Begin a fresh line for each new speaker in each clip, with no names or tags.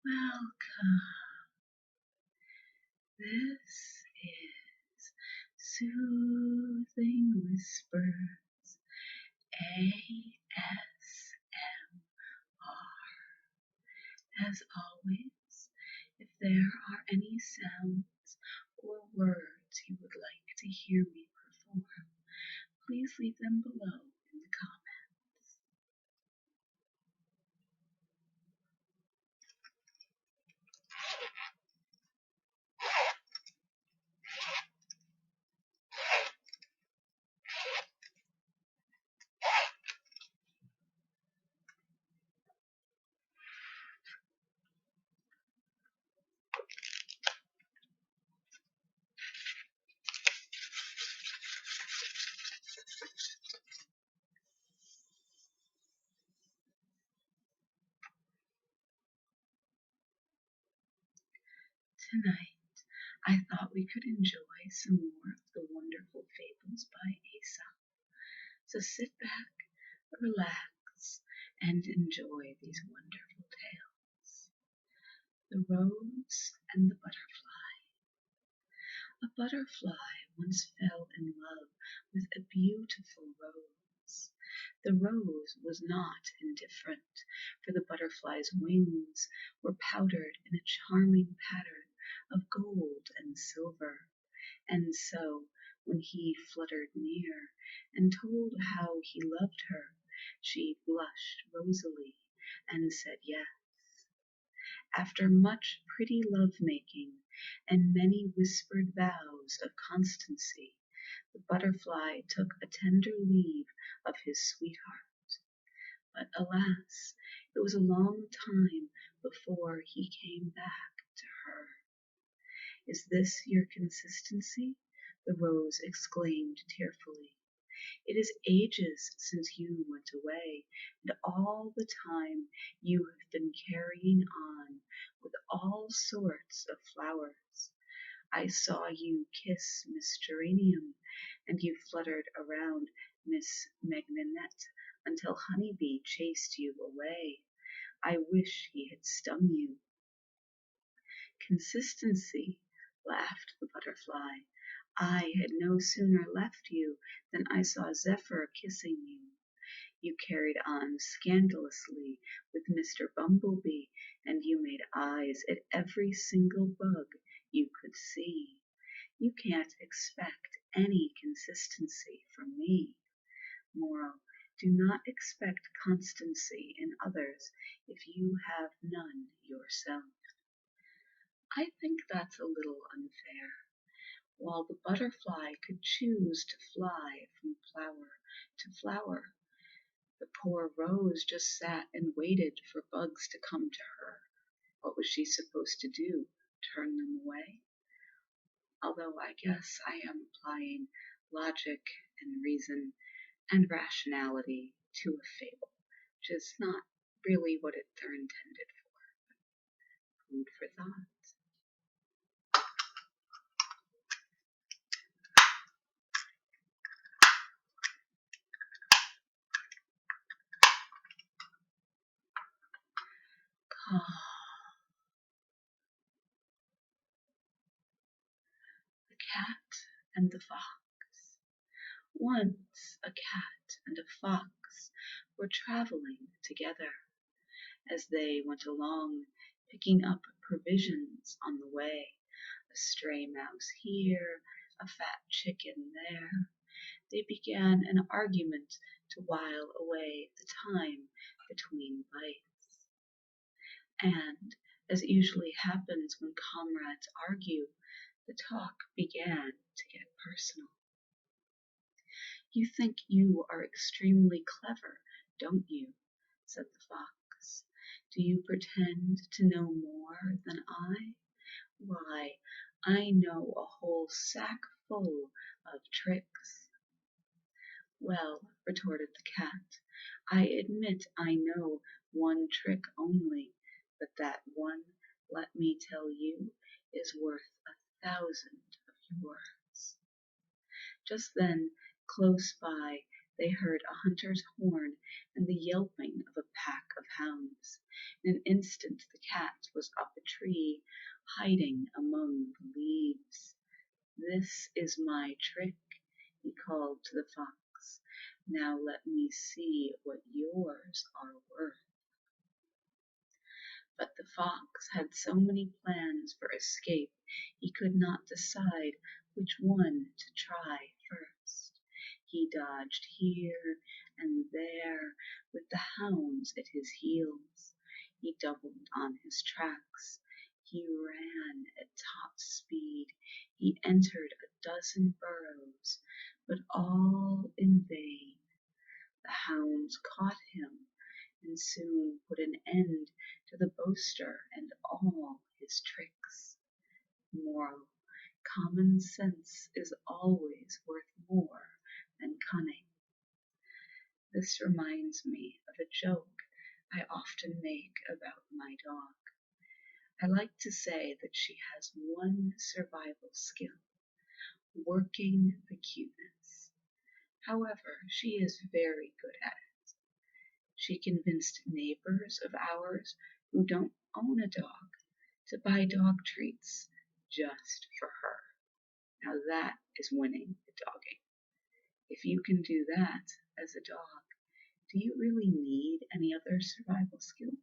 Welcome. This is Soothing Whispers ASMR. As always, if there are any sounds or words you would like to hear me perform, please leave them below in the comments. Tonight, I thought we could enjoy some more of the wonderful fables by Aesop. So sit back, relax, and enjoy these wonderful tales. The Rose and the Butterfly. A butterfly once fell in love with a beautiful rose. The rose was not indifferent, for the butterfly's wings were powdered in a charming pattern of gold and silver, and so when he fluttered near and told how he loved her, she blushed rosily and said yes. After much pretty love-making and many whispered vows of constancy, the butterfly took a tender leave of his sweetheart. But alas, it was a long time before he came back to her. "Is this your consistency?" the rose exclaimed tearfully. "It is ages since you went away, and all the time you have been carrying on with all sorts of flowers. I saw you kiss Miss Geranium, and you fluttered around Miss Mignonette until Honeybee chased you away. I wish he had stung you." "Consistency," laughed the butterfly. "I had no sooner left you than I saw Zephyr kissing you. You carried on scandalously with Mr. Bumblebee, and you made eyes at every single bug you could see. You can't expect any consistency from me. Moral: do not expect constancy in others if you have none yourself." I think that's a little unfair. While the butterfly could choose to fly from flower to flower, the poor rose just sat and waited for bugs to come to her. What was she supposed to do? Turn them away? Although I guess I am applying logic and reason and rationality to a fable, which is not really what they're intended for. Food for thought. The Cat and the Fox. Once a cat and a fox were traveling together. As they went along, picking up provisions on the way, a stray mouse here, a fat chicken there, they began an argument to while away the time between bites. And, as usually happens when comrades argue, the talk began to get personal. "You think you are extremely clever, don't you?" said the fox. "Do you pretend to know more than I? Why, I know a whole sack full of tricks." "Well," retorted the cat, "I admit I know one trick only, but that one, let me tell you, is worth 1,000 of yours." Just then, close by, they heard a hunter's horn and the yelping of a pack of hounds. In an instant the cat was up a tree, hiding among the leaves. "This is my trick," he called to the fox. "Now let me see what yours are worth." But the fox had so many plans for escape he could not decide which one to try first. He dodged here and there with the hounds at his heels. He doubled on his tracks. He ran at top speed. He entered a dozen burrows, but all in vain. The hounds caught him and soon put an end to the boaster and all his tricks. Moral: common sense is always worth more than cunning. This reminds me of a joke I often make about my dog. I like to say that she has one survival skill: working the cuteness. However, she is very good at it. She convinced neighbors of ours who don't own a dog to buy dog treats just for her. Now that is winning the dogging. If you can do that as a dog, do you really need any other survival skills?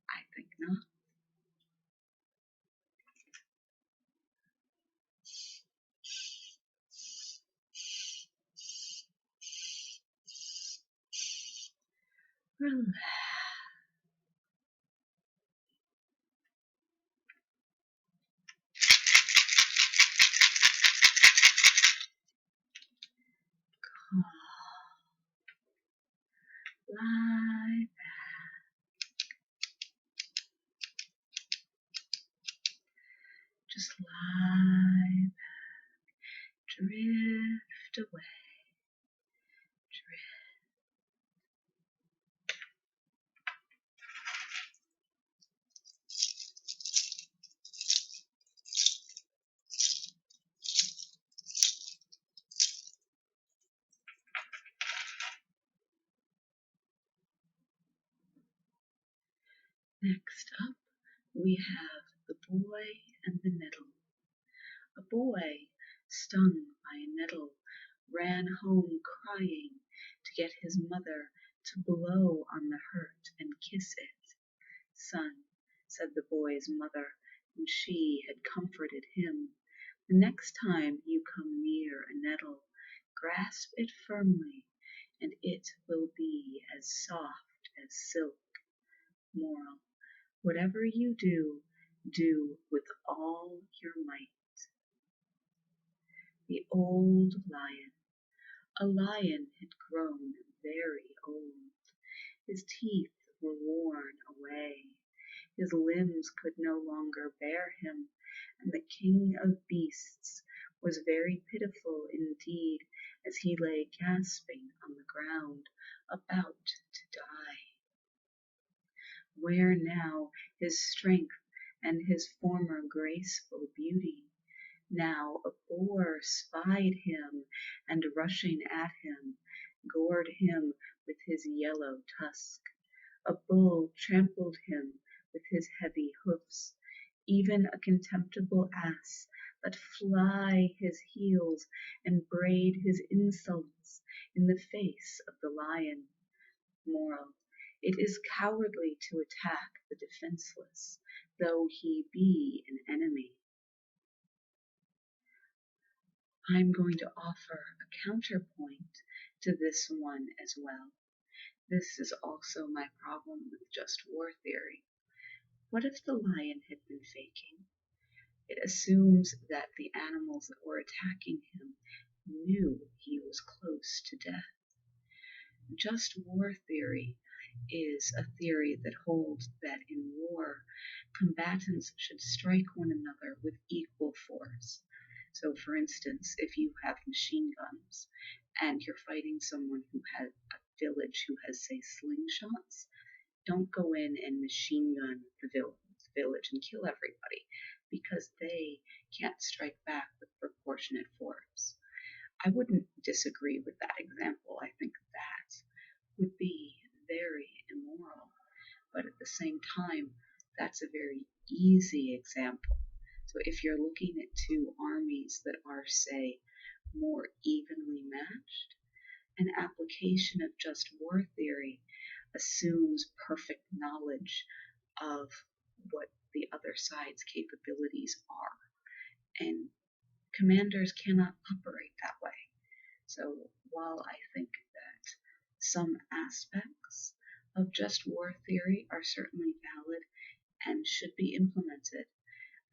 I think not. Relax. Lie back. Just lie back. Drift away. Drift. Next up, we have the boy and the nettle. A boy, stung by a nettle, ran home crying to get his mother to blow on the hurt and kiss it. "Son," said the boy's mother, when she had comforted him, "the next time you come near a nettle, grasp it firmly, and it will be as soft as silk." Moral: whatever you do, do with all your might. The old lion. A lion had grown very old. His teeth were worn away. His limbs could no longer bear him, and the king of beasts was very pitiful indeed as he lay gasping on the ground, about to die. Where now his strength and his former graceful beauty? Now a boar spied him, and rushing at him, gored him with his yellow tusk. A bull trampled him with his heavy hoofs. Even a contemptible ass let fly his heels and brayed his insults in the face of the lion. Moral: it is cowardly to attack the defenseless, though he be an enemy. I'm going to offer a counterpoint to this one as well. This is also my problem with just war theory. What if the lion had been faking? It assumes that the animals that were attacking him knew he was close to death. Just war theory is a theory that holds that in war, combatants should strike one another with equal force. So, for instance, if you have machine guns and you're fighting someone who has a village who has, say, slingshots, don't go in and machine gun the village and kill everybody, because they can't strike back with proportionate force. I wouldn't disagree with that example. I think that would be very immoral. but at the same time, that's a very easy example. So if you're looking at two armies that are, say, more evenly matched, an application of just war theory assumes perfect knowledge of what the other side's capabilities are. And commanders cannot operate that way. So while I think that some aspects of just war theory are certainly valid and should be implemented,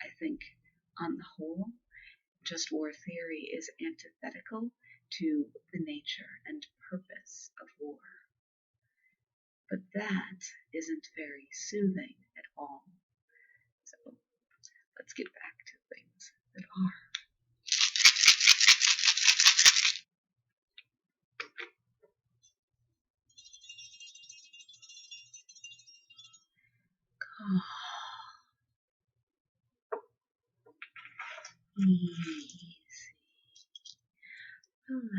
I think on the whole, just war theory is antithetical to the nature and purpose of war. But that isn't very soothing at all. So let's get back to things that are. Easy, relax,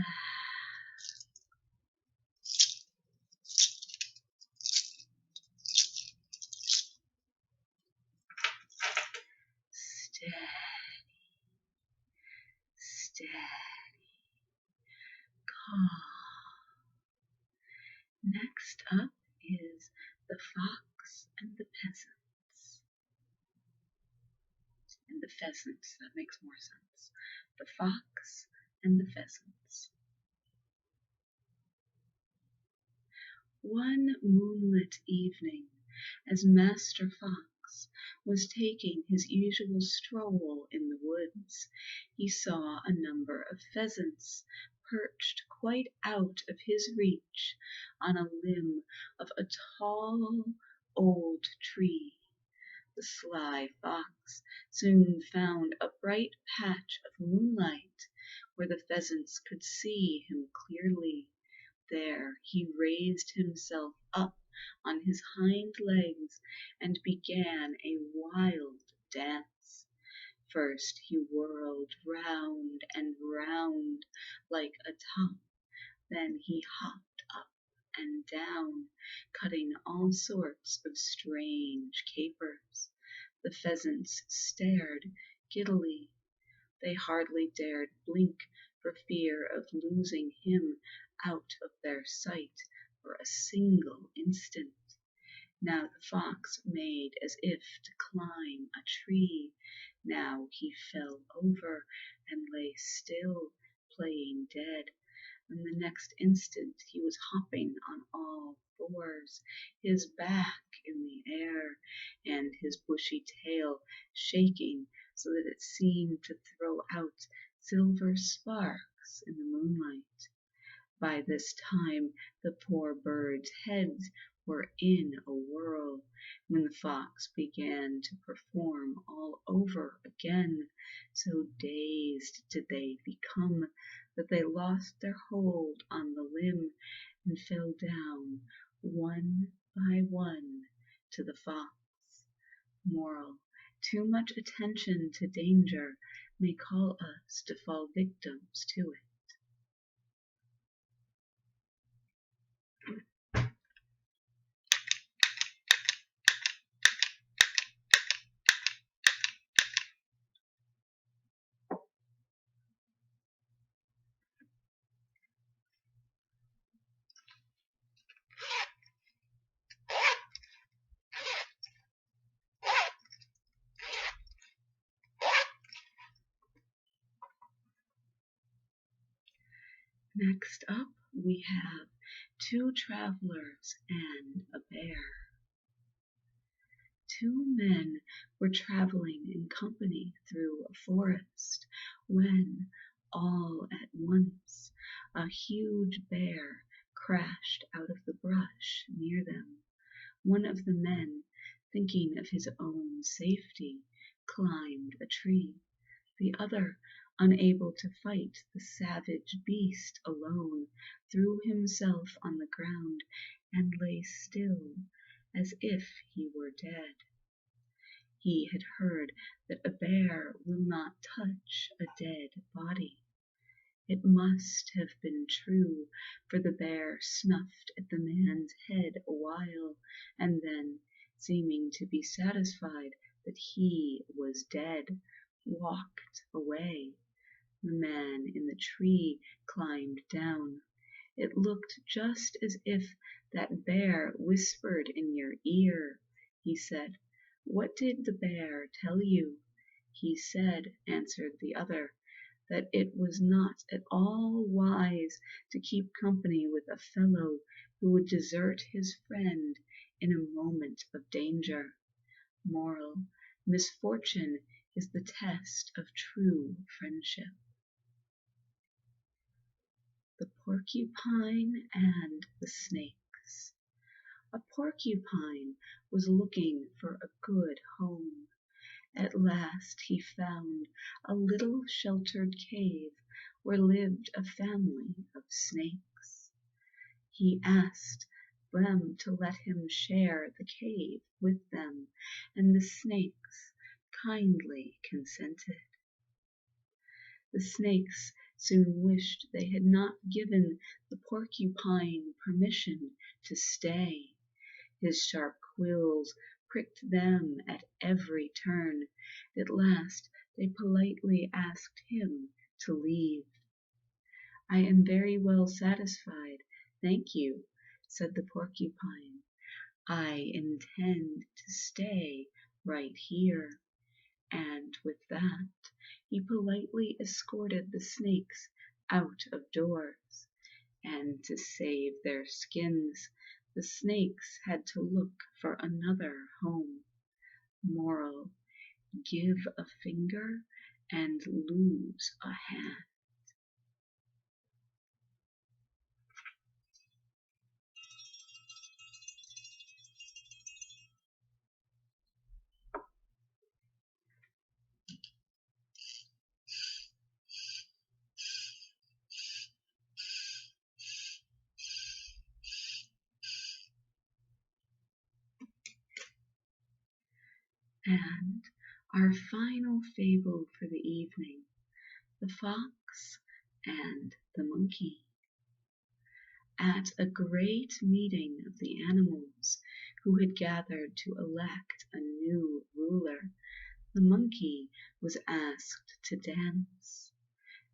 steady, steady, calm. Next up is the fox and the peasants. And the pheasants, that makes more sense. The fox and the pheasants. One moonlit evening, as Master Fox was taking his usual stroll in the woods, he saw a number of pheasants perched quite out of his reach on a limb of a tall old tree. The sly fox soon found a bright patch of moonlight where the pheasants could see him clearly. There he raised himself up on his hind legs and began a wild dance. First he whirled round and round like a top, then he hopped up and down, cutting all sorts of strange capers. The pheasants stared giddily. They hardly dared blink for fear of losing him out of their sight for a single instant. Now the fox made as if to climb a tree. Now he fell over and lay still, playing dead. And the next instant he was hopping on all fours, his back in the air, and his bushy tail shaking so that it seemed to throw out silver sparks in the moonlight. By this time the poor birds' heads were in a whirl, when the fox began to perform all over again. So dazed did they become that they lost their hold on the limb and fell down one by one to the fox. Moral: too much attention to danger may call us to fall victims to it. Next up, we have two travelers and a bear. Two men were traveling in company through a forest when, all at once, a huge bear crashed out of the brush near them. One of the men, thinking of his own safety, climbed a tree. The other, unable to fight the savage beast alone, threw himself on the ground and lay still as if he were dead. He had heard that a bear will not touch a dead body. It must have been true, for the bear snuffed at the man's head a while, and then seeming to be satisfied that he was dead, walked away. The man in the tree climbed down. It looked just as if that bear whispered in your ear, he said. What did the bear tell you? He said, answered the other, that it was not at all wise to keep company with a fellow who would desert his friend in a moment of danger. Moral: misfortune is the test of true friendship. The Porcupine and the Snakes. A porcupine was looking for a good home. At last he found a little sheltered cave where lived a family of snakes. He asked them to let him share the cave with them, and the snakes kindly consented. The snakes soon wished they had not given the porcupine permission to stay. His sharp quills pricked them at every turn. At last they politely asked him to leave. I am very well satisfied, thank you, said the porcupine. I intend to stay right here. And with that, he politely escorted the snakes out of doors. And to save their skins, the snakes had to look for another home. Moral: give a finger and lose a hand. And our final fable for the evening, the fox and the monkey. At a great meeting of the animals who had gathered to elect a new ruler, the monkey was asked to dance.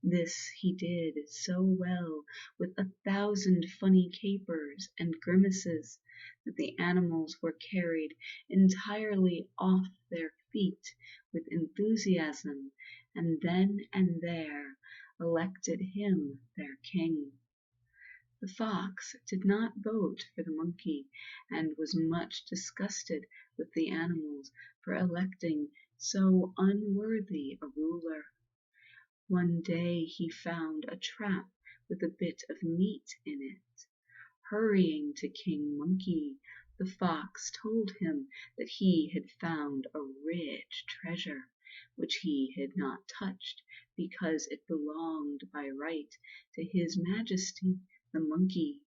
This he did so well, with 1,000 funny capers and grimaces, that the animals were carried entirely off their feet with enthusiasm, and then and there elected him their king. The fox did not vote for the monkey, and was much disgusted with the animals for electing so unworthy a ruler. One day he found a trap with a bit of meat in it. Hurrying to King Monkey, the fox told him that he had found a rich treasure, which he had not touched because it belonged by right to his Majesty the monkey.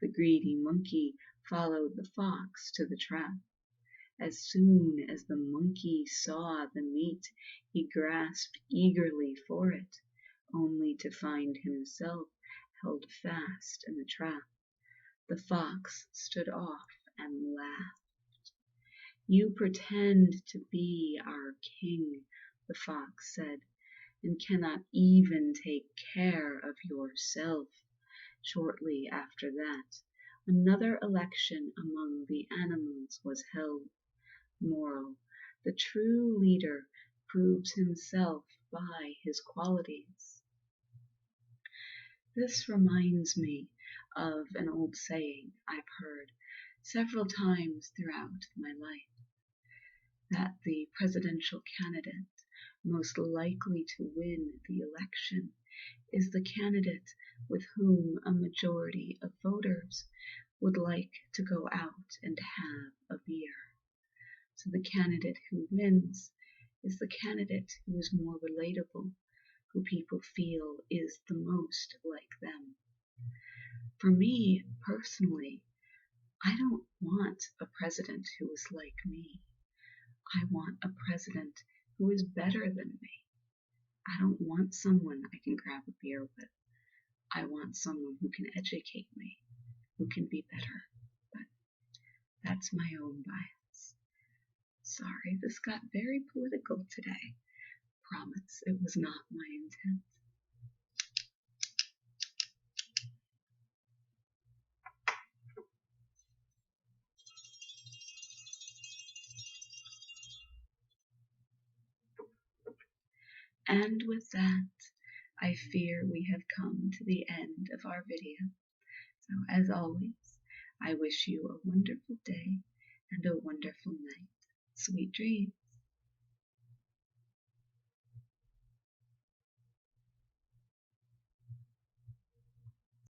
The greedy monkey followed the fox to the trap. As soon as the monkey saw the meat, he grasped eagerly for it, only to find himself held fast in the trap. The fox stood off and laughed. You pretend to be our king, the fox said, and cannot even take care of yourself. Shortly after that, another election among the animals was held. Moral: the true leader proves himself by his qualities. This reminds me of an old saying I've heard several times throughout my life, that the presidential candidate most likely to win the election is the candidate with whom a majority of voters would like to go out and have a beer. So the candidate who wins is the candidate who is more relatable, who people feel is the most like them. For me, personally, I don't want a president who is like me. I want a president who is better than me. I don't want someone I can grab a beer with. I want someone who can educate me, who can be better. But that's my own bias. Sorry, this got very political today. Promise it was not my intent. And with that, I fear we have come to the end of our video. So as always, I wish you a wonderful day and a wonderful night. Sweet dreams.